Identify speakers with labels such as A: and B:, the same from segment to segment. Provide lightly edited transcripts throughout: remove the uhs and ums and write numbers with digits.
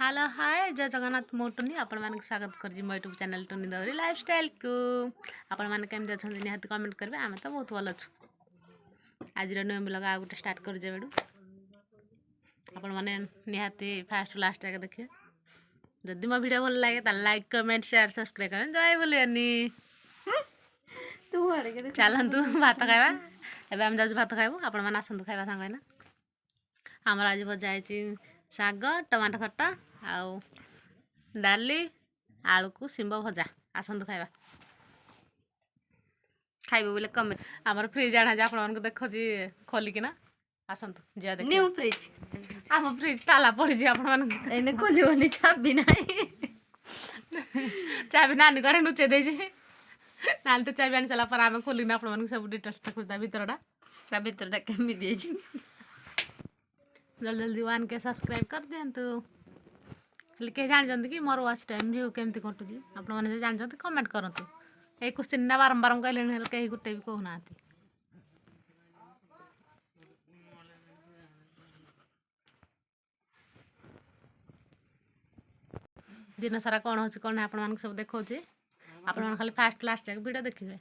A: Hello hi जय जगन्नाथ मो टुनी आपण मानक स्वागत करजी मो यूट्यूब चैनल टुनी दौरी लाइफस्टाइल को आपण माने केमते अछंती निहाती कमेंट करबे आमे तो बहुत भल अछु। आज रो न्यू ब्लॉग आ गुटे स्टार्ट कर जे बेडू आपण माने निहाती फास्ट लास्ट तक देखिए। जदि मो वीडियो भल लागे त लाइक कमेंट शेयर सब्सक्राइब करें जय बोलियानी
B: तू हड़े के
A: चलंतु भात खाइबा एबे हम जाजु भात खाइबो आपण माने आसंतु खाइबा संग ना। हमर आज भजा आइछि साग टमाटो खट्टा आउ डाली आलू को सिंब भजा आसंतु खाइबा खाइबो बोले कमेंट हमर फ्रिज आना जा आपण को देखो जी खोली किना आसंतु जिया देख
B: न्यू फ्रिज
A: हम फ्रिज ताला पड़ी जी आपण मान
B: एने खोलिवनी चाबी नाही
A: चाबी नानी करे नुचे दे जी नाल तो चाबी आनी सला पर हम खोली ना आपण मान सब डिटेल्स तक भीतरटा
B: केमी दिए छी
A: जल्दी जल्दी वन के सब्सक्राइब कर दियंतु लिखे जान जंती कि मोर वाच टाइम व्यू केमती कटुजी आपण माने जान जंती कमेंट करंतु ए क्वेश्चन ना बारंबार कहले हेल कहीं गुटे भी कहू नाती। दिन सारा कौन हो कौन आपण मान सब देखो आपण मान खाली फास्ट लास्ट तक वीडियो देखिबे।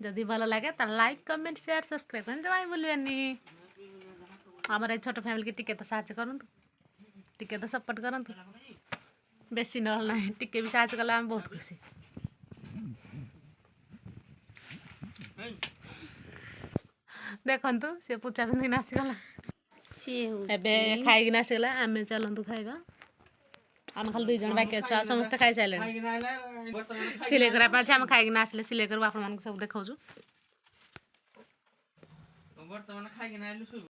A: जदि भल लगे त लाइक कमेंट शेयर सब्सक्राइब कर जमाई बोलियानी। हमारे छोट फैमिली की टिके तो साहाଯ୍य करंतु टिके तो सपोर्ट करंतु बेसी न ना टिके भी साहाଯ୍य कला हम बहुत खुशी। देखंतु से पूछा पिंधि नासी गला
B: सी
A: एबे खाई नासी गला आमे चलंतु खाइबा हम खाली दुई जन बाकी अच्छा समस्त खाई साइले सिले करा पाछे हम खाई नासले सिले करबा आपण मान सब देखाउछु।
C: वर्तमान खाई नाइलु